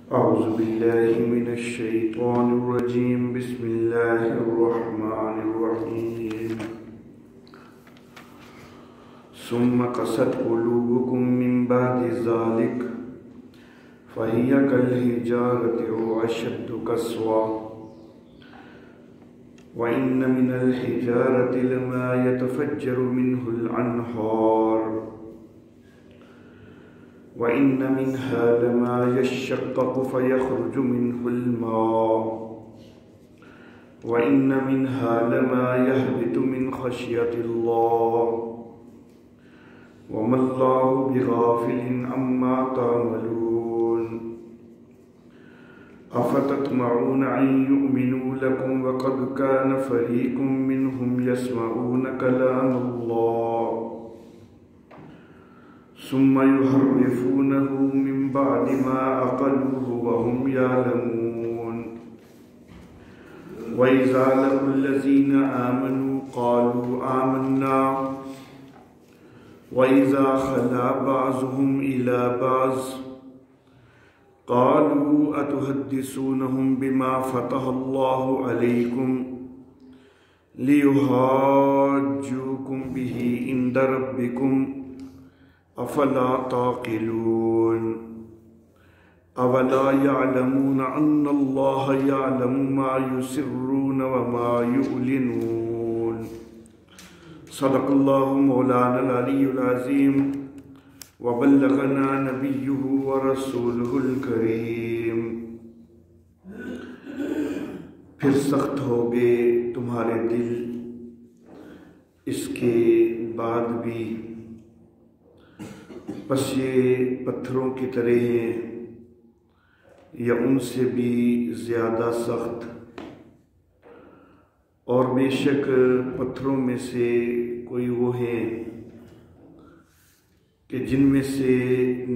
أعوذ بالله من الشيطان الرجيم بسم الله الرحمن الرحيم ثم قست قلوبكم من بعد ذلك فهي كالحجارة أو أشد قسوة وإن من الحجارة لما يتفجر منه الأنهار وَإِنَّ مِنْهَا لَمَا يَشَّقَّقُ فَيَخْرُجُ مِنْهُ الْمَاءُ وَإِنَّ مِنْهَا لَمَا يَهْبِطُ مِنْ خَشْيَةِ اللَّهِ وَمَا اللَّهُ بِغَافِلٍ عَمَّا تَعْمَلُونَ أَفَتَطْمَعُونَ أَنْ يُؤْمِنُوا لَكُمْ وَقَدْ كَانَ فَرِيقٌ مِّنْهُمْ يَسْمَعُونَ كَلَامَ اللَّهِ ثم يحرفونه من بعد ما عقلوه وهم يعلمون وإذا لقوا الذين آمنوا قالوا آمنا وإذا خلا بعضهم إلى بعض قالوا أتحدثونهم بما فتح الله عليكم ليحاجوكم به عند ربكم افلا تعقلون اولا يعلمون ان الله يعلم ما يسرون وما يعلنون صدق الله مولانا العلي العظيم وبلغنا نبيه ورسوله الكريم۔ پھر سخت ہو گئے تمہارے دل اس کے بعد بھی، بس یہ پتھروں کی طرح ہیں یا ان سے بھی زیادہ سخت، اور بے شک پتھروں میں سے کوئی وہ ہیں کہ جن میں سے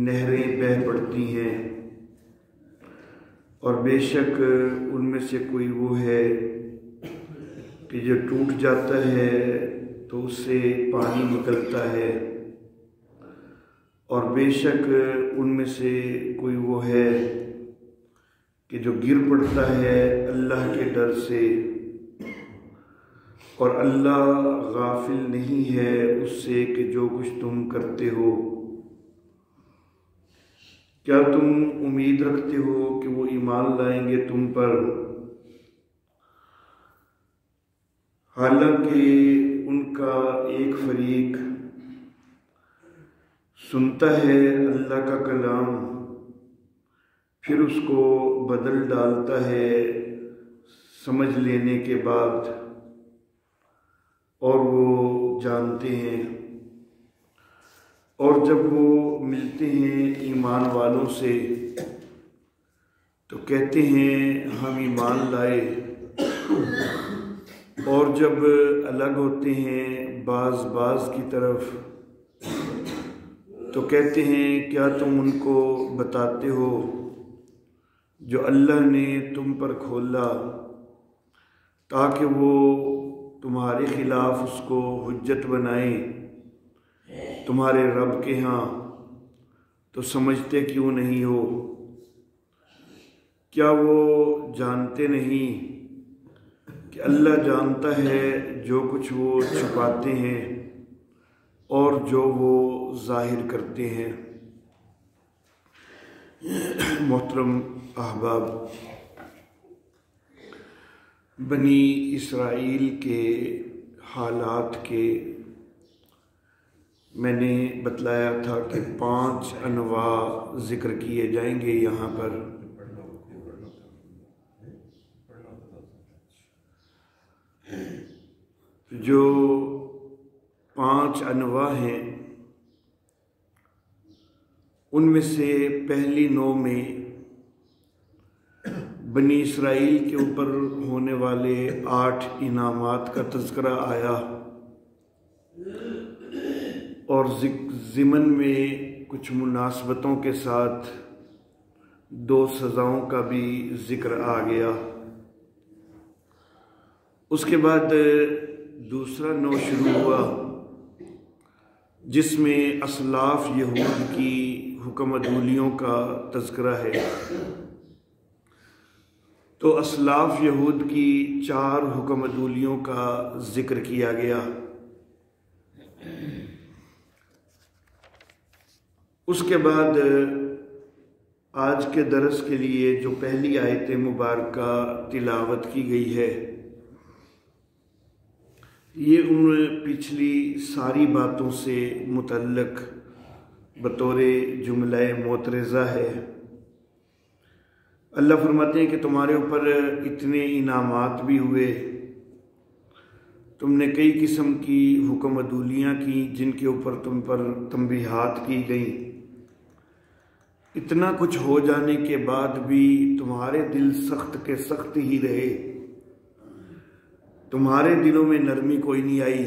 نہریں بہہ پڑتی ہیں، اور بے شک ان میں سے کوئی وہ ہے کہ جو ٹوٹ جاتا ہے تو اس سے پانی نکلتا ہے، اور بے شک ان میں سے کوئی وہ ہے کہ جو گر پڑتا ہے اللہ کے ڈر سے، اور اللہ غافل نہیں ہے اس سے کہ جو کچھ تم کرتے ہو۔ کیا تم امید رکھتے ہو کہ وہ ایمان لائیں گے تم پر؟ حالانکہ ان کا ایک فریق سنتا ہے اللہ کا کلام، پھر اس کو بدل ڈالتا ہے سمجھ لینے کے بعد، اور وہ جانتے ہیں، اور جب وہ ملتے ہیں ایمان والوں سے تو کہتے ہیں ہم ایمان لائے، اور جب الگ ہوتے ہیں بعض کی طرف تو کہتے ہیں کیا تم ان کو بتاتے ہو جو اللہ نے تم پر کھولا تاکہ وہ تمہارے خلاف اس کو حجت بنائیں تمہارے رب کے ہاں، تو سمجھتے کیوں نہیں ہو؟ کیا وہ جانتے نہیں کہ اللہ جانتا ہے جو کچھ وہ چھپاتے ہیں اور جو وہ ظاہر کرتے ہیں؟ محترم احباب، بنی اسرائیل کے حالات کے میں نے بتلایا تھا کہ 5 انواع ذکر کیے جائیں گے یہاں پر۔ جو 5 انواع ہیں ان میں سے پہلی نوع میں بنی اسرائیل کے اوپر ہونے والے 8 انعامات کا تذکرہ آیا، اور ضمن میں کچھ مناسبتوں کے ساتھ 2 سزاؤں کا بھی ذکر آ گیا۔ اس کے بعد دوسرا نوع شروع ہوا جس میں اسلاف یہود کی حکم عدولیوں کا تذکرہ ہے، تو اسلاف یہود کی 4 حکم عدولیوں کا ذکر کیا گیا۔ اس کے بعد آج کے درس کے لیے جو پہلی آیت مبارکہ تلاوت کی گئی ہے، یہ ان پچھلی ساری باتوں سے متعلق بطور جملہ معترضہ ہے۔ اللہ فرماتے ہیں کہ تمہارے اوپر اتنے انعامات بھی ہوئے، تم نے کئی قسم کی حکم عدولیاں کی جن کے اوپر تم پر تنبیہات کی گئیں، اتنا کچھ ہو جانے کے بعد بھی تمہارے دل سخت کے سخت ہی رہے، تمہارے دلوں میں نرمی کوئی نہیں آئی۔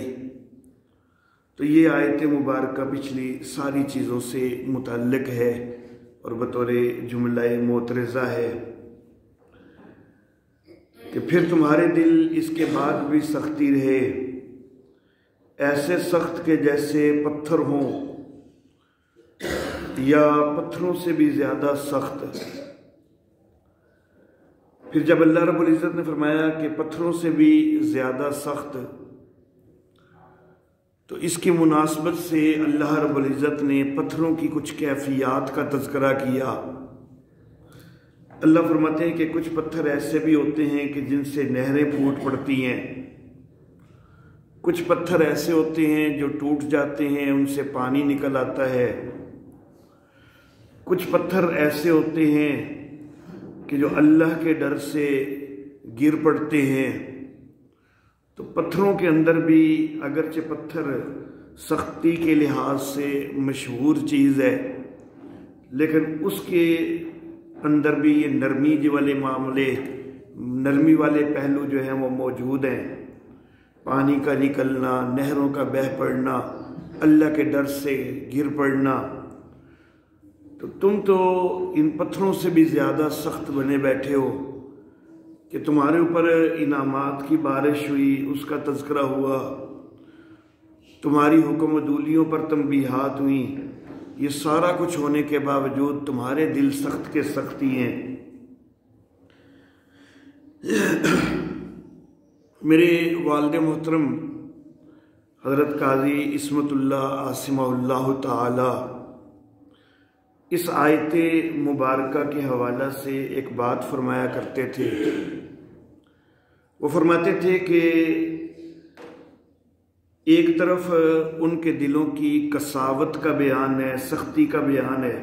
تو یہ آیت مبارکہ پچھلی ساری چیزوں سے متعلق ہے اور بطور جملہ معترضہ ہے کہ پھر تمہارے دل اس کے بعد بھی سختی رہے، ایسے سخت کہ جیسے پتھر ہوں یا پتھروں سے بھی زیادہ سخت۔ پھر جب اللہ رب العزت نے فرمایا کہ پتھروں سے بھی زیادہ سخت، تو اس کی مناسبت سے اللہ رب العزت نے پتھروں کی کچھ کیفیات کا تذکرہ کیا۔ اللہ فرماتے ہیں کہ کچھ پتھر ایسے بھی ہوتے ہیں کہ جن سے نہریں پھوٹ پڑتی ہیں، کچھ پتھر ایسے ہوتے ہیں جو ٹوٹ جاتے ہیں، ان سے پانی نکل آتا ہے، کچھ پتھر ایسے ہوتے ہیں کہ جو اللہ کے ڈر سے گر پڑتے ہیں۔ تو پتھروں کے اندر بھی اگرچہ پتھر سختی کے لحاظ سے مشہور چیز ہے، لیکن اس کے اندر بھی یہ نرمی والے معاملے، نرمی والے پہلو جو ہیں وہ موجود ہیں۔ پانی کا نکلنا، نہروں کا بہہ پڑنا، اللہ کے ڈر سے گر پڑنا۔ تو تم تو ان پتھروں سے بھی زیادہ سخت بنے بیٹھے ہو کہ تمہارے اوپر انعامات کی بارش ہوئی، اس کا تذکرہ ہوا، تمہاری حکم عدولیوں پر تنبیہات ہوئیں، یہ سارا کچھ ہونے کے باوجود تمہارے دل سخت کے سخت ہی ہیں۔ میرے والد محترم حضرت قاضی عصمت اللہ عاصمہ اللہ تعالی اس آیت مبارکہ کے حوالہ سے ایک بات فرمایا کرتے تھے۔ وہ فرماتے تھے کہ ایک طرف ان کے دلوں کی قساوت کا بیان ہے، سختی کا بیان ہے،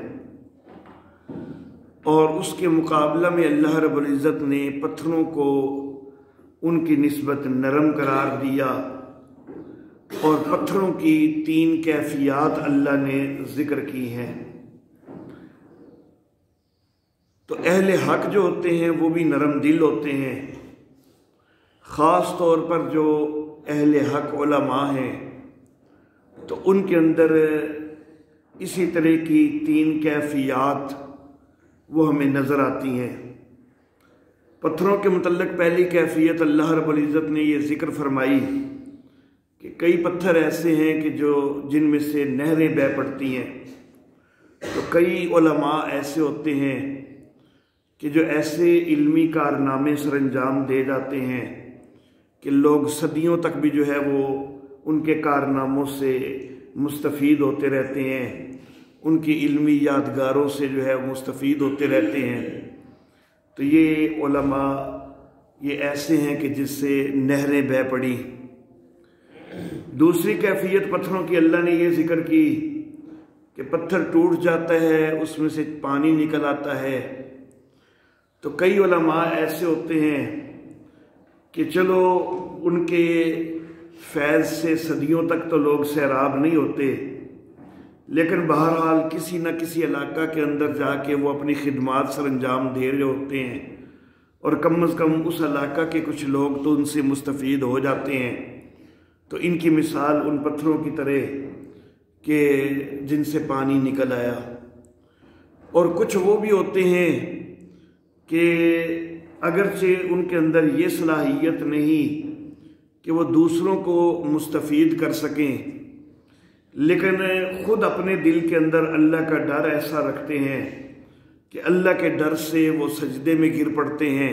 اور اس کے مقابلہ میں اللہ رب العزت نے پتھروں کو ان کی نسبت نرم قرار دیا، اور پتھروں کی 3 کیفیات اللہ نے ذکر کی ہیں۔ تو اہل حق جو ہوتے ہیں وہ بھی نرم دل ہوتے ہیں، خاص طور پر جو اہل حق علماء ہیں تو ان کے اندر اسی طرح کی 3 کیفیات وہ ہمیں نظر آتی ہیں۔ پتھروں کے متعلق پہلی کیفیت اللہ رب العزت نے یہ ذکر فرمائی کہ کئی پتھر ایسے ہیں کہ جن میں سے نہریں بہہ پڑتی ہیں۔ تو کئی علماء ایسے ہوتے ہیں کہ جو ایسے علمی کارنامے سر انجام دے جاتے ہیں کہ لوگ صدیوں تک بھی جو ہے وہ ان کے کارناموں سے مستفید ہوتے رہتے ہیں، ان کی علمی یادگاروں سے جو ہے مستفید ہوتے رہتے ہیں۔ تو یہ علماء یہ ایسے ہیں کہ جس سے نہریں بہہ پڑی۔ دوسری کیفیت پتھروں کی اللہ نے یہ ذکر کی کہ پتھر ٹوٹ جاتا ہے، اس میں سے پانی نکل آتا ہے۔ تو کئی علماء ایسے ہوتے ہیں کہ چلو ان کے فیض سے صدیوں تک تو لوگ سیراب نہیں ہوتے، لیکن بہرحال کسی نہ کسی علاقہ کے اندر جا کے وہ اپنی خدمات سر انجام دے رہے ہوتے ہیں، اور کم از کم اس علاقہ کے کچھ لوگ تو ان سے مستفید ہو جاتے ہیں۔ تو ان کی مثال ان پتھروں کی طرح کہ جن سے پانی نکل آیا۔ اور کچھ وہ بھی ہوتے ہیں کہ اگرچہ ان کے اندر یہ صلاحیت نہیں کہ وہ دوسروں کو مستفید کر سکیں، لیکن خود اپنے دل کے اندر اللہ کا ڈر ایسا رکھتے ہیں کہ اللہ کے ڈر سے وہ سجدے میں گر پڑتے ہیں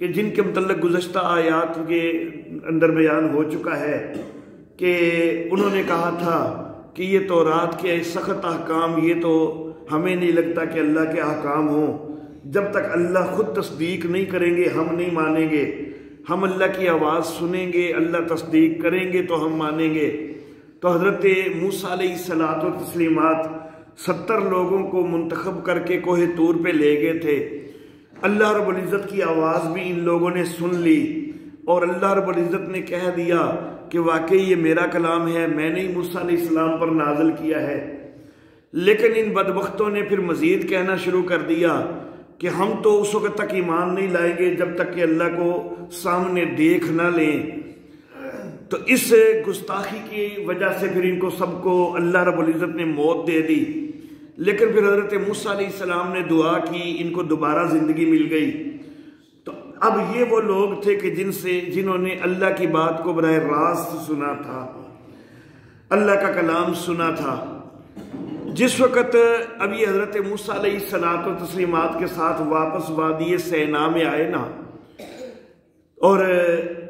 کہ جن کے متعلق گزشتہ آیات کے اندر بیان ہو چکا ہے کہ انہوں نے کہا تھا کہ یہ تورات کے سخت احکام، یہ تو ہمیں نہیں لگتا کہ اللہ کے احکام ہوں، جب تک اللہ خود تصدیق نہیں کریں گے ہم نہیں مانیں گے، ہم اللہ کی آواز سنیں گے، اللہ تصدیق کریں گے تو ہم مانیں گے۔ تو حضرت موسیٰ علیہ الصلاۃ والتسلیمات 70 لوگوں کو منتخب کر کے کوہ طور پہ لے گئے تھے۔ اللہ رب العزت کی آواز بھی ان لوگوں نے سن لی اور اللہ رب العزت نے کہہ دیا کہ واقعی یہ میرا کلام ہے، میں نے موسیٰ علیہ السلام پر نازل کیا ہے۔ لیکن ان بدبختوں نے پھر مزید کہنا شروع کر دیا کہ ہم تو اس وقت تک ایمان نہیں لائیں گے جب تک کہ اللہ کو سامنے دیکھ نہ لیں۔ تو اس گستاخی کی وجہ سے پھر ان کو سب کو اللہ رب العزت نے موت دے دی۔ لیکن پھر حضرت موسیٰ علیہ السلام نے دعا کی، ان کو دوبارہ زندگی مل گئی۔ تو اب یہ وہ لوگ تھے کہ جنہوں نے اللہ کی بات کو براہ راست سنا تھا، اللہ کا کلام سنا تھا۔ جس وقت اب یہ حضرت موسیٰ علیہ الصلاۃ والتسلیمات کے ساتھ واپس وادی سینا میں آئے نا، اور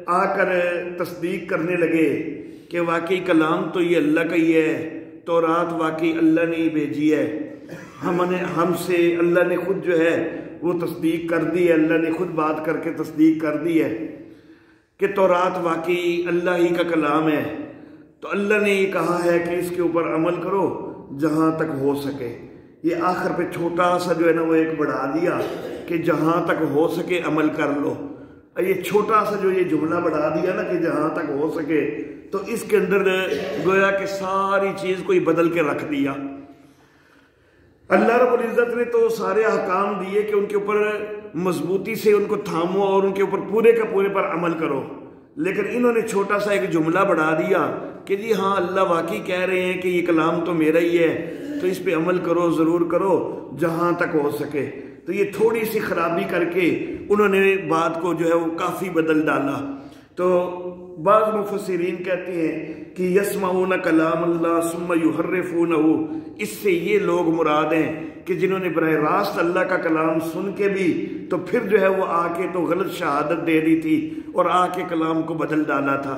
آ کر تصدیق کرنے لگے کہ واقعی کلام تو یہ اللہ کا ہی ہے، تورات واقعی اللہ نے ہی بھیجی ہے، ہم سے اللہ نے خود جو ہے وہ تصدیق کر دی ہے، اللہ نے خود بات کر کے تصدیق کر دی ہے کہ تورات واقعی اللہ ہی کا کلام ہے۔ تو اللہ نے یہ کہا ہے کہ اس کے اوپر عمل کرو جہاں تک ہو سکے۔ یہ آخر پہ چھوٹا سا جو ہے نا وہ ایک بڑھا دیا کہ جہاں تک ہو سکے عمل کر لو۔ یہ چھوٹا سا جو یہ جملہ بڑھا دیا نا کہ جہاں تک ہو سکے، تو اس کے اندر گویا کہ ساری چیز کو ہی بدل کے رکھ دیا۔ اللہ رب العزت نے تو سارے احکام دیے کہ ان کے اوپر مضبوطی سے ان کو تھامو اور ان کے اوپر پورے کا پورے پر عمل کرو، لیکن انہوں نے چھوٹا سا ایک جملہ بڑھا دیا کہ جی ہاں اللہ واقعی کہہ رہے ہیں کہ یہ کلام تو میرا ہی ہے، تو اس پہ عمل کرو، ضرور کرو جہاں تک ہو سکے۔ تو یہ تھوڑی سی خرابی کر کے انہوں نے بات کو جو ہے وہ کافی بدل ڈالا۔ تو بعض مفسرین کہتے ہیں کہ یسمعون کلام اللہ ثم یحرفونہ، اس سے یہ لوگ مراد ہیں کہ جنہوں نے براہ راست اللہ کا کلام سن کے بھی تو پھر جو ہے وہ آ کے تو غلط شہادت دے دی تھی اور آ کے کلام کو بدل ڈالا تھا۔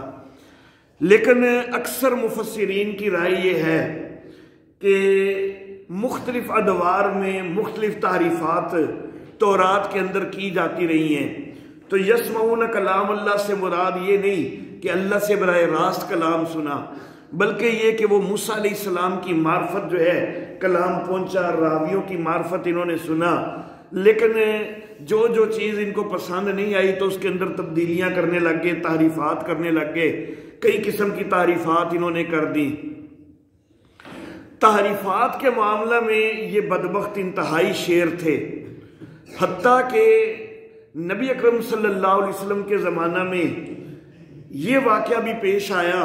لیکن اکثر مفسرین کی رائے یہ ہے کہ مختلف ادوار میں مختلف تعریفات تورات کے اندر کی جاتی رہی ہیں۔ تو یسمعون کلام اللہ سے مراد یہ نہیں کہ اللہ سے براہ راست کلام سنا، بلکہ یہ کہ وہ موسیٰ علیہ السلام کی معرفت جو ہے کلام پہنچا، راویوں کی معرفت انہوں نے سنا، لیکن جو چیز ان کو پسند نہیں آئی تو اس کے اندر تبدیلیاں کرنے لگ گئے، تعریفات کرنے لگ گئے، کئی قسم کی تعریفات انہوں نے کر دی۔ تعریفات کے معاملہ میں یہ بدبخت انتہائی شیر تھے، حتیٰ کہ نبی اکرم صلی اللہ علیہ وسلم کے زمانہ میں یہ واقعہ بھی پیش آیا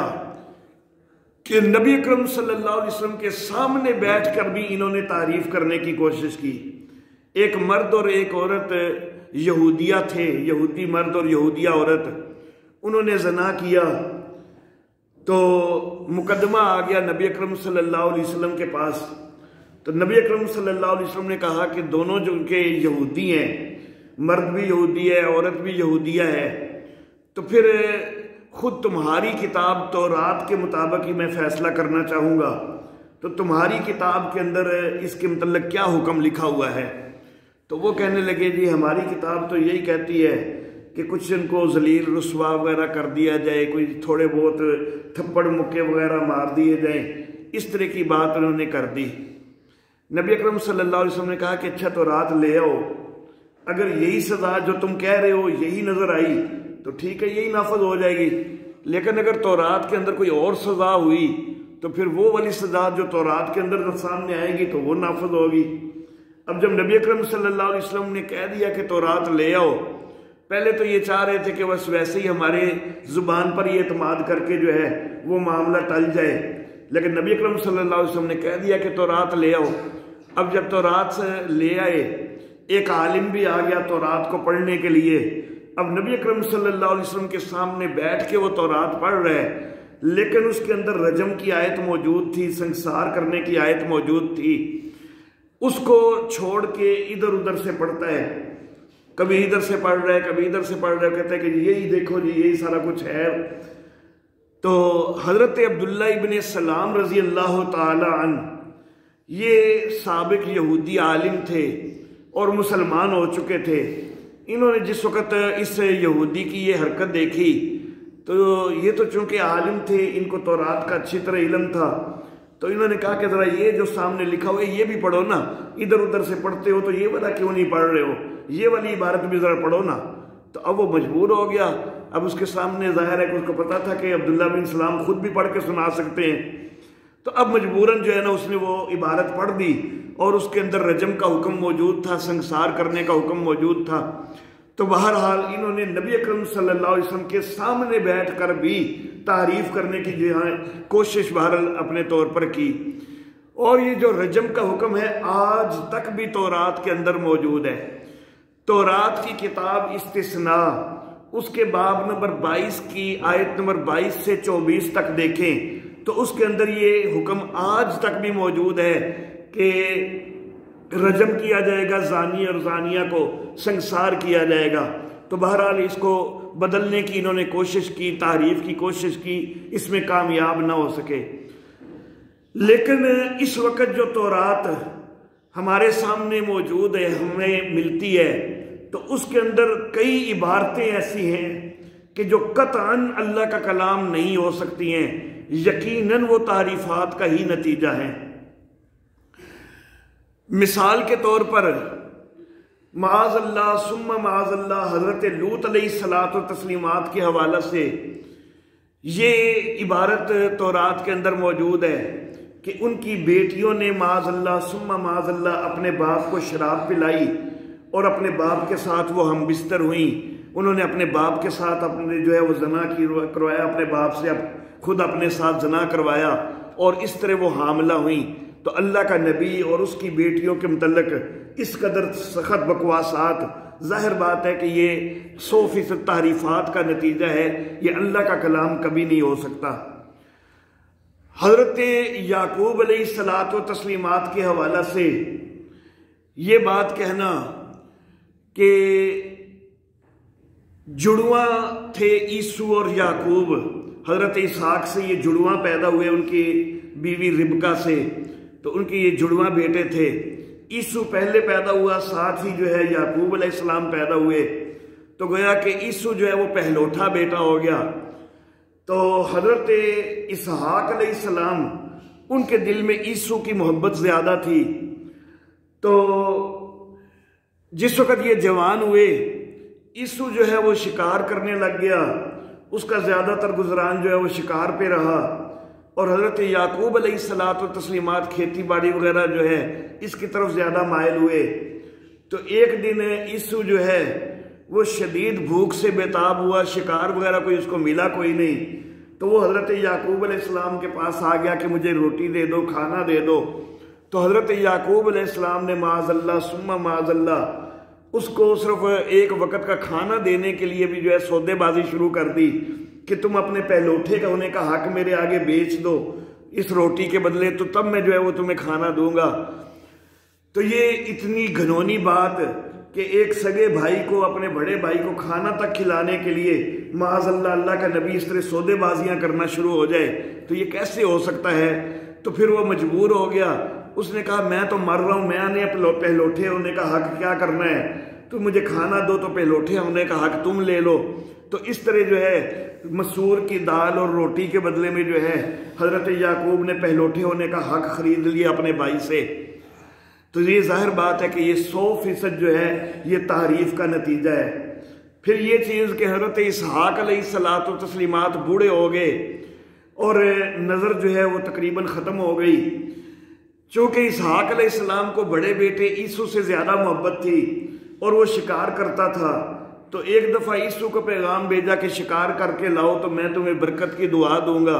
کہ نبی اکرم صلی اللہ علیہ وسلم کے سامنے بیٹھ کر بھی انہوں نے تعریف کرنے کی کوشش کی۔ ایک مرد اور ایک عورت یہودیہ تھے، یہودی مرد اور یہودیہ عورت، انہوں نے زنا کیا تو مقدمہ آ گیا نبی اکرم صلی اللہ علیہ وسلم کے پاس۔ تو نبی اکرم صلی اللہ علیہ وسلم نے کہا کہ دونوں جو کہ یہودی ہیں، مرد بھی یہودی ہے، عورت بھی یہودیہ ہے، تو پھر خود تمہاری کتاب تورات کے مطابق ہی میں فیصلہ کرنا چاہوں گا، تو تمہاری کتاب کے اندر اس کے متعلق کیا حکم لکھا ہوا ہے؟ تو وہ کہنے لگے جی ہماری کتاب تو یہی کہتی ہے کہ کچھ ان کو ذلیل رسوا وغیرہ کر دیا جائے، کوئی تھوڑے بہت تھپڑ مکے وغیرہ مار دیے جائیں، اس طرح کی بات انہوں نے کر دی۔ نبی اکرم صلی اللہ علیہ وسلم نے کہا کہ اچھا تورات لے آؤ، اگر یہی سزا جو تم کہہ رہے ہو یہی نظر آئی تو ٹھیک ہے، یہی نافذ ہو جائے گی، لیکن اگر تورات کے اندر کوئی اور سزا ہوئی تو پھر وہ والی سزا جو تورات کے اندر سامنے آئے گی تو وہ نافذ ہوگی۔ اب جب نبی اکرم صلی اللہ علیہ وسلم نے کہہ دیا کہ تورات لے آؤ، پہلے تو یہ چاہ رہے تھے کہ بس ویسے ہی ہمارے زبان پر یہ اعتماد کر کے جو ہے وہ معاملہ ٹل جائے، لیکن نبی اکرم صلی اللہ علیہ وسلم نے کہہ دیا کہ تورات لے آؤ۔ اب جب تورات لے آئے، ایک عالم بھی آ گیا تورات کو پڑھنے کے لیے، اب نبی اکرم صلی اللہ علیہ وسلم کے سامنے بیٹھ کے وہ تورات پڑھ رہے ہیں، لیکن اس کے اندر رجم کی آیت موجود تھی، سنسار کرنے کی آیت موجود تھی، اس کو چھوڑ کے ادھر ادھر سے پڑھتا ہے۔ کبھی ادھر سے پڑھ رہا ہے کبھی ادھر سے پڑھ رہا ہے، کہتا ہے کہ یہی دیکھو جی یہی سارا کچھ ہے۔ تو حضرت عبداللہ ابن سلام رضی اللہ تعالی عنہ یہ سابق یہودی عالم تھے اور مسلمان ہو چکے تھے۔ انہوں نے جس وقت اس یہودی کی یہ حرکت دیکھی تو یہ تو چونکہ عالم تھے، ان کو تورات کا اچھی طرح علم تھا، تو انہوں نے کہا کہ ذرا یہ جو سامنے لکھا ہوا ہے یہ بھی پڑھو نا، ادھر ادھر سے پڑھتے ہو تو یہ والا کیوں نہیں پڑھ رہے ہو، یہ والی عبارت بھی ذرا پڑھو نا۔ تو اب وہ مجبور ہو گیا، اب اس کے سامنے ظاہر ہے کہ اس کو پتا تھا کہ عبداللہ بن سلام خود بھی پڑھ کے سنا سکتے ہیں، تو اب مجبوراً جو ہے نا اس نے وہ عبارت پڑھ دی، اور اس کے اندر رجم کا حکم موجود تھا، سنسار کرنے کا حکم موجود تھا۔ تو بہرحال انہوں نے نبی اکرم صلی اللہ علیہ وسلم کے سامنے بیٹھ کر بھی تعریف کرنے کی جو ہے کوشش بہرحال اپنے طور پر کی، اور یہ جو رجم کا حکم ہے آج تک بھی تورات کے اندر موجود ہے۔ تورات کی کتاب استثناء اس کے باب نمبر 22 کی آیت نمبر 22 سے 24 تک دیکھیں تو اس کے اندر یہ حکم آج تک بھی موجود ہے کہ رجم کیا جائے گا، زانی اور زانیہ کو سنسار کیا جائے گا۔ تو بہرحال اس کو بدلنے کی انہوں نے کوشش کی، تعریف کی کوشش کی، اس میں کامیاب نہ ہو سکے۔ لیکن اس وقت جو تورات ہمارے سامنے موجود ہے، ہمیں ملتی ہے، تو اس کے اندر کئی عبارتیں ایسی ہیں کہ جو قطعاً اللہ کا کلام نہیں ہو سکتی ہیں، یقیناً وہ تعریفات کا ہی نتیجہ ہیں۔ مثال کے طور پر معاذ اللہ ثم معاذ اللہ حضرت لوط علیہ الصلاۃ والتسلیمات کے حوالہ سے یہ عبارت تورات کے اندر موجود ہے کہ ان کی بیٹیوں نے معاذ اللہ ثم معاذ اللہ اپنے باپ کو شراب پلائی اور اپنے باپ کے ساتھ وہ ہم بستر ہوئیں، انہوں نے اپنے باپ کے ساتھ اپنے جو ہے وہ زنا کروایا، اپنے باپ سے خود اپنے ساتھ زنا کروایا اور اس طرح وہ حاملہ ہوئیں۔ تو اللہ کا نبی اور اس کی بیٹیوں کے متعلق اس قدر سخت بکواسات، ظاہر بات ہے کہ یہ 100% تعریفات کا نتیجہ ہے، یہ اللہ کا کلام کبھی نہیں ہو سکتا۔ حضرت یعقوب علیہ الصلاۃ والتسلیمات کے حوالہ سے یہ بات کہنا کہ جڑواں تھے عیسو اور یعقوب، حضرت اسحاق سے یہ جڑواں پیدا ہوئے ان کی بیوی ربکا سے، تو ان کے یہ جڑواں بیٹے تھے۔ عیسو پہلے پیدا ہوا، ساتھ ہی جو ہے یعقوب علیہ السلام پیدا ہوئے، تو گویا کہ عیسو جو ہے وہ پہلوٹا بیٹا ہو گیا۔ تو حضرت اسحاق علیہ السلام ان کے دل میں عیسو کی محبت زیادہ تھی، تو جس وقت یہ جوان ہوئے عیسو جو ہے وہ شکار کرنے لگ گیا، اس کا زیادہ تر گزران جو ہے وہ شکار پہ رہا، اور حضرت یعقوب علیہ الصلاۃ والتسلیمات کھیتی باڑی وغیرہ جو ہے اس کی طرف زیادہ مائل ہوئے۔ تو ایک دن عیسو جو ہے وہ شدید بھوک سے بےتاب ہوا، شکار وغیرہ کوئی اس کو ملا کوئی نہیں، تو وہ حضرت یعقوب علیہ السلام کے پاس آ گیا کہ مجھے روٹی دے دو، کھانا دے دو۔ تو حضرت یعقوب علیہ السلام نے معاذ اللہ ثم معاذ اللہ اس کو صرف ایک وقت کا کھانا دینے کے لیے بھی جو ہے سودے بازی شروع کر دی کہ تم اپنے پہلوٹے کا ہونے کا حق میرے آگے بیچ دو اس روٹی کے بدلے، تو تب میں جو ہے وہ تمہیں کھانا دوں گا۔ تو یہ اتنی گھنونی بات کہ ایک سگے بھائی کو، اپنے بڑے بھائی کو کھانا تک کھلانے کے لیے معاذ اللہ اللہ کا نبی اس طرح سودے بازیاں کرنا شروع ہو جائے، تو یہ کیسے ہو سکتا ہے؟ تو پھر وہ مجبور ہو گیا، اس نے کہا میں تو مر رہا ہوں، میں نے پہلوٹے ہونے کا حق کیا کرنا ہے، تو مجھے کھانا دو تو پہلوٹے ہونے کا حق تم لے لو۔ تو اس طرح جو ہے مسور کی دال اور روٹی کے بدلے میں جو ہے حضرت یعقوب نے پہلوٹے ہونے کا حق خرید لیا اپنے بھائی سے۔ تو یہ ظاہر بات ہے کہ یہ 100% جو ہے یہ تعریف کا نتیجہ ہے۔ پھر یہ چیز کہ حضرت اسحاق علیہ الصلاۃ والتسلیمات بوڑھے ہو گئے اور نظر جو ہے وہ تقریباً ختم ہو گئی، چونکہ اسحاق علیہ السلام کو بڑے بیٹے عیسو سے زیادہ محبت تھی اور وہ شکار کرتا تھا، تو ایک دفعہ عیسو کو پیغام بھیجا کہ شکار کر کے لاؤ تو میں تمہیں برکت کی دعا دوں گا۔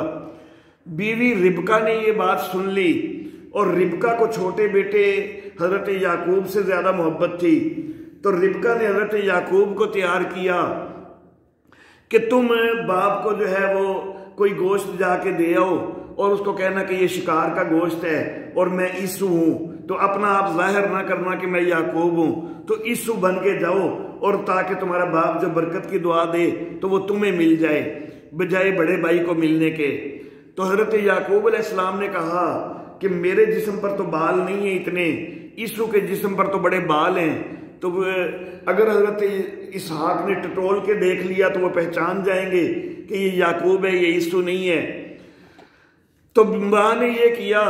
بیوی ربکا نے یہ بات سن لی، اور ربکا کو چھوٹے بیٹے حضرت یعقوب سے زیادہ محبت تھی، تو ربکا نے حضرت یعقوب کو تیار کیا کہ تم باپ کو جو ہے وہ کوئی گوشت جا کے دے آؤ اور اس کو کہنا کہ یہ شکار کا گوشت ہے اور میں عیسو ہوں، تو اپنا آپ ظاہر نہ کرنا کہ میں یعقوب ہوں، تو عیسو بن کے جاؤ، اور تاکہ تمہارا باپ جو برکت کی دعا دے تو وہ تمہیں مل جائے بجائے بڑے بھائی کو ملنے کے۔ تو حضرت یعقوب علیہ السلام نے کہا کہ میرے جسم پر تو بال نہیں ہیں اتنے، عیسو کے جسم پر تو بڑے بال ہیں، تو اگر حضرت اسحاق نے ٹٹول کے دیکھ لیا تو وہ پہچان جائیں گے کہ یہ یعقوب ہے، یہ عیسو نہیں ہے۔ تو ماں نے یہ کیا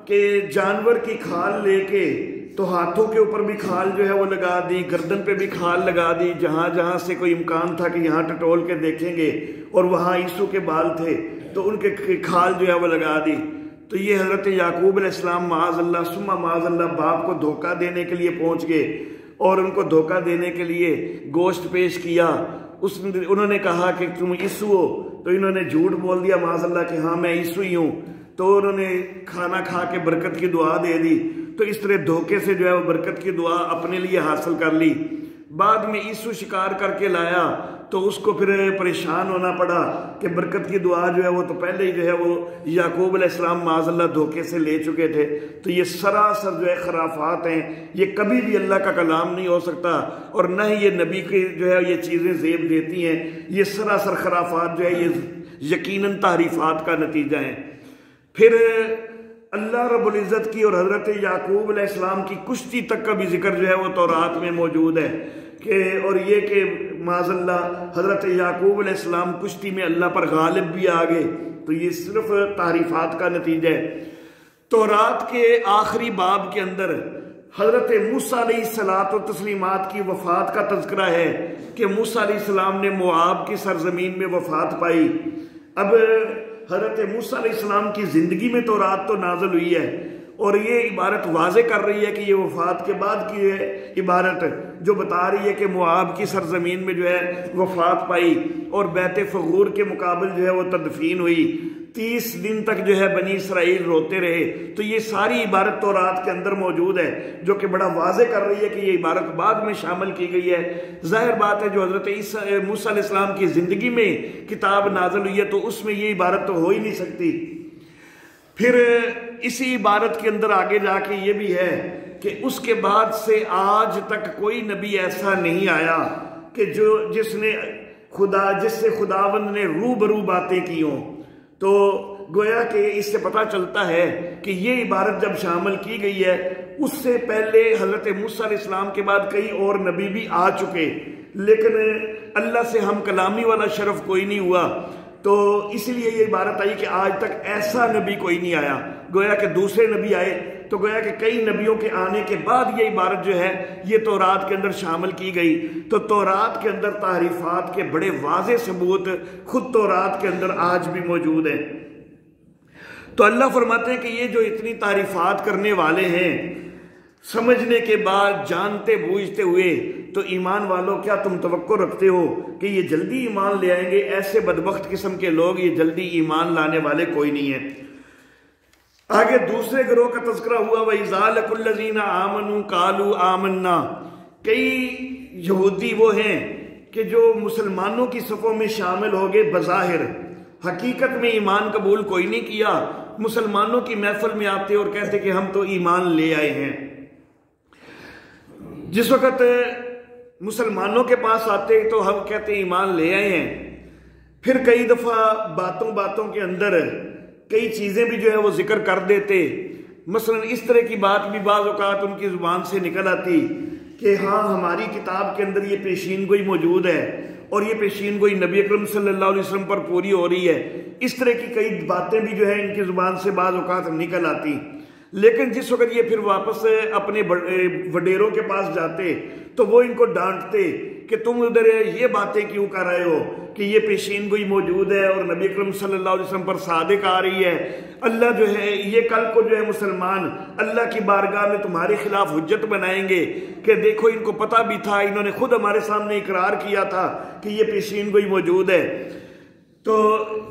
کہ جانور کی کھال لے کے تو ہاتھوں کے اوپر بھی کھال جو ہے وہ لگا دی، گردن پہ بھی کھال لگا دی، جہاں جہاں سے کوئی امکان تھا کہ یہاں ٹٹول کے دیکھیں گے اور وہاں عیسو کے بال تھے تو ان کے کھال جو ہے وہ لگا دی۔ تو یہ حضرت یعقوب علیہ السلام معاذ اللہ ثم معاذ اللہ باپ کو دھوکہ دینے کے لیے پہنچ گئے، اور ان کو دھوکہ دینے کے لیے گوشت پیش کیا۔ انہوں نے کہا کہ تم عیسو ہو، تو انہوں نے جھوٹ بول دیا معاذ اللہ کہ ہاں میں عیسو ہی ہوں، تو انہوں نے کھانا کھا کے برکت کی دعا دے دی۔ تو اس طرح دھوکے سے جو ہے وہ برکت کی دعا اپنے لیے حاصل کر لی۔ بعد میں عیسو شکار کر کے لایا تو اس کو پھر پریشان ہونا پڑا کہ برکت کی دعا جو ہے وہ تو پہلے ہی جو ہے وہ یعقوب علیہ السلام معاذ اللہ دھوکے سے لے چکے تھے۔ تو یہ سراسر جو ہے خرافات ہیں، یہ کبھی بھی اللہ کا کلام نہیں ہو سکتا، اور نہ ہی یہ نبی کے جو ہے یہ چیزیں زیب دیتی ہیں۔ یہ سراسر خرافات جو ہے یہ یقیناً تعریفات کا نتیجہ ہیں۔ پھر اللہ رب العزت کی اور حضرت یعقوب علیہ السلام کی کشتی تک کا بھی ذکر جو ہے وہ تورات میں موجود ہے، اور یہ کہ معاذ اللہ حضرت یعقوب علیہ السلام کشتی میں اللہ پر غالب بھی آ گئے، تو یہ صرف تعریفات کا نتیجہ ہے۔ تورات کے آخری باب کے اندر حضرت موسیٰ علیہ الصلاۃ والتسلیمات کی وفات کا تذکرہ ہے کہ موسیٰ علیہ السلام نے موآب کی سرزمین میں وفات پائی۔ اب حضرت موسیٰ علیہ السلام کی زندگی میں تورات تو نازل ہوئی ہے، اور یہ عبارت واضح کر رہی ہے کہ یہ وفات کے بعد کی عبارت جو بتا رہی ہے کہ موآب کی سرزمین میں جو ہے وفات پائی اور بیت فغور کے مقابل جو ہے وہ تدفین ہوئی۔ 30 دن تک جو ہے بنی اسرائیل روتے رہے۔ تو یہ ساری عبارت تورات کے اندر موجود ہے، جو کہ بڑا واضح کر رہی ہے کہ یہ عبارت بعد میں شامل کی گئی ہے۔ ظاہر بات ہے جو حضرت موسیٰ علیہ السلام کی زندگی میں کتاب نازل ہوئی ہے تو اس میں یہ عبارت تو ہو ہی نہیں سکتی۔ پھر اسی عبارت کے اندر آگے جا کے یہ بھی ہے کہ اس کے بعد سے آج تک کوئی نبی ایسا نہیں آیا کہ جس سے خداوند نے روبرو باتیں کی ہوں۔ تو گویا کہ اس سے پتہ چلتا ہے کہ یہ عبارت جب شامل کی گئی ہے، اس سے پہلے حضرت موسیٰ علیہ السلام کے بعد کئی اور نبی بھی آ چکے، لیکن اللہ سے ہم کلامی والا شرف کوئی نہیں ہوا، تو اس لیے یہ عبارت آئی کہ آج تک ایسا نبی کوئی نہیں آیا۔ گویا کہ دوسرے نبی آئے تو گویا کہ کئی نبیوں کے آنے کے بعد یہ عبارت جو ہے یہ تورات کے اندر شامل کی گئی۔ تو تورات کے اندر تعریفات کے بڑے واضح ثبوت خود تورات کے اندر آج بھی موجود ہیں۔ تو اللہ فرماتے ہیں کہ یہ جو اتنی تعریفات کرنے والے ہیں، سمجھنے کے بعد جانتے بوجھتے ہوئے، تو ایمان والوں کیا تم توقع رکھتے ہو کہ یہ جلدی ایمان لے آئیں گے؟ ایسے بدبخت قسم کے لوگ یہ جلدی ایمان لانے والے کوئی نہیں ہیں۔ آگے دوسرے گروہ کا تذکرہ ہوا، وَإِذَا لَقُوا الَّذِينَ آمَنُوا قَالُوا آمَنَّا۔ کئی یہودی وہ ہیں کہ جو مسلمانوں کی صفوں میں شامل ہو گئے، بظاہر حقیقت میں ایمان قبول کوئی نہیں کیا، مسلمانوں کی محفل میں آتے اور کہتے کہ ہم تو ایمان لے آئے ہیں۔ جس وقت مسلمانوں کے پاس آتے تو ہم کہتے ایمان لے آئے ہیں، پھر کئی دفعہ باتوں کے اندر کئی چیزیں بھی جو ہے وہ ذکر کر دیتے۔ مثلا اس طرح کی بات بھی بعض اوقات ان کی زبان سے نکل آتی کہ ہاں ہماری کتاب کے اندر یہ پیشین گوئی موجود ہے، اور یہ پیشین گوئی نبی اکرم صلی اللہ علیہ وسلم پر پوری ہو رہی ہے۔ اس طرح کی کئی باتیں بھی جو ہے ان کی زبان سے بعض اوقات نکل آتی، لیکن جس وقت یہ پھر واپس اپنے وڈیروں کے پاس جاتے تو وہ ان کو ڈانٹتے کہ تم ادھر یہ باتیں کیوں کر رہے ہو کہ یہ پیشین گوئی موجود ہے اور نبی اکرم صلی اللہ علیہ وسلم پر صادق آ رہی ہے۔ اللہ جو ہے یہ کل کو جو ہے مسلمان اللہ کی بارگاہ میں تمہارے خلاف حجت بنائیں گے کہ دیکھو ان کو پتہ بھی تھا، انہوں نے خود ہمارے سامنے اقرار کیا تھا کہ یہ پیشین گوئی موجود ہے۔ تو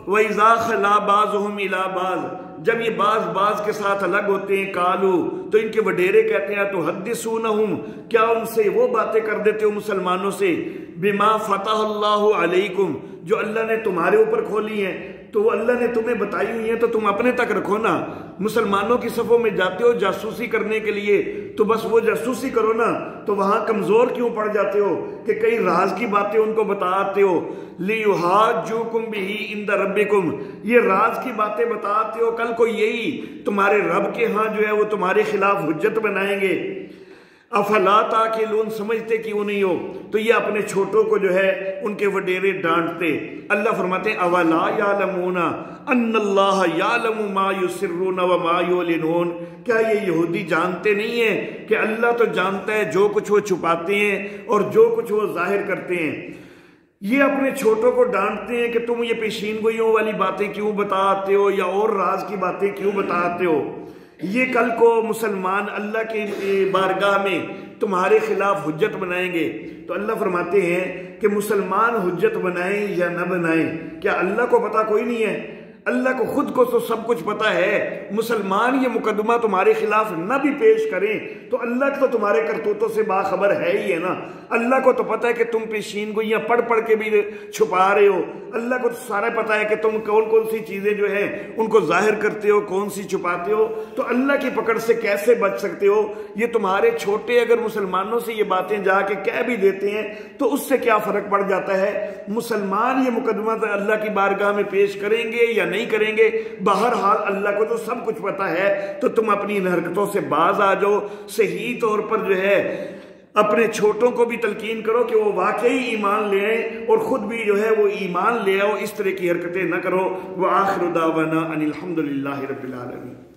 وَإِذَا خَلَا بَعْضُهُمْ إِلَىٰ بَعْضٍ، جب یہ بعض کے ساتھ الگ ہوتے ہیں، قالو، تو ان کے وڈیرے کہتے ہیں تو حدثونہم، کیا ان سے وہ باتیں کر دیتے ہو مسلمانوں سے، بما فتح اللہ علیکم، جو اللہ نے تمہارے اوپر کھولی ہیں تو وہ اللہ نے تمہیں بتائی ہوئی ہیں تو تم اپنے تک رکھو نا۔ مسلمانوں کی صفوں میں جاتے ہو جاسوسی کرنے کے لیے تو بس وہ جاسوسی کرو نا، تو وہاں کمزور کیوں پڑ جاتے ہو کہ کئی راز کی باتیں ان کو بتاتے ہو۔ لِيُحَاجُّوكُمْ بِهِ عِندَ رَبِّكُمْ، یہ راز کی باتیں بتاتے ہو، کل کو یہی تمہارے رب کے ہاں جو ہے وہ تمہارے خلاف حجت بنائیں گے۔ افلا تاکلون، سمجھتے کیوں نہیں ہو؟ تو یہ اپنے چھوٹوں کو جو ہے ان کے وڈیرے ڈانٹتے۔ اللہ فرماتے ہیں اولا یعلمون ان اللہ یعلم ما یسرون وما یعلنون، کیا یہ یہودی جانتے نہیں ہیں کہ اللہ تو جانتا ہے جو کچھ وہ چھپاتے ہیں اور جو کچھ وہ ظاہر کرتے ہیں۔ یہ اپنے چھوٹوں کو ڈانٹتے ہیں کہ تم یہ پیشین گوئیوں والی باتیں کیوں بتاتے ہو یا اور راز کی باتیں کیوں بتاتے ہو؟ یہ کل کو مسلمان اللہ کی بارگاہ میں تمہارے خلاف حجت بنائیں گے۔ تو اللہ فرماتے ہیں کہ مسلمان حجت بنائیں یا نہ بنائیں، کیا اللہ کو پتہ کوئی نہیں ہے؟ اللہ کو خود کو تو سب کچھ پتہ ہے۔ مسلمان یہ مقدمہ تمہارے خلاف نہ بھی پیش کریں تو اللہ تو تمہارے کرتوتوں سے باخبر ہے ہی ہے نا۔ اللہ کو تو پتہ ہے کہ تم پیشین گوئیاں پڑھ پڑھ کے بھی چھپا رہے ہو، اللہ کو تو سارا پتہ ہے کہ تم کون کون سی چیزیں جو ہیں ان کو ظاہر کرتے ہو، کون سی چھپاتے ہو، تو اللہ کی پکڑ سے کیسے بچ سکتے ہو؟ یہ تمہارے چھوٹے اگر مسلمانوں سے یہ باتیں جا کے کہہ بھی دیتے ہیں تو اس سے کیا فرق پڑ جاتا ہے؟ مسلمان یہ مقدمہ تو اللہ کی بارگاہ میں پیش کریں گے یا نہیں کریں گے، بہرحال اللہ کو تو سب کچھ پتہ ہے۔ تو تم اپنی ان حرکتوں سے باز آ جاؤ، صحیح طور پر جو ہے اپنے چھوٹوں کو بھی تلقین کرو کہ وہ واقعی ایمان لے آئیں اور خود بھی جو ہے وہ ایمان لے آؤ، اس طرح کی حرکتیں نہ کرو۔ وآخر دعوانا ان الحمد للہ رب العالمین۔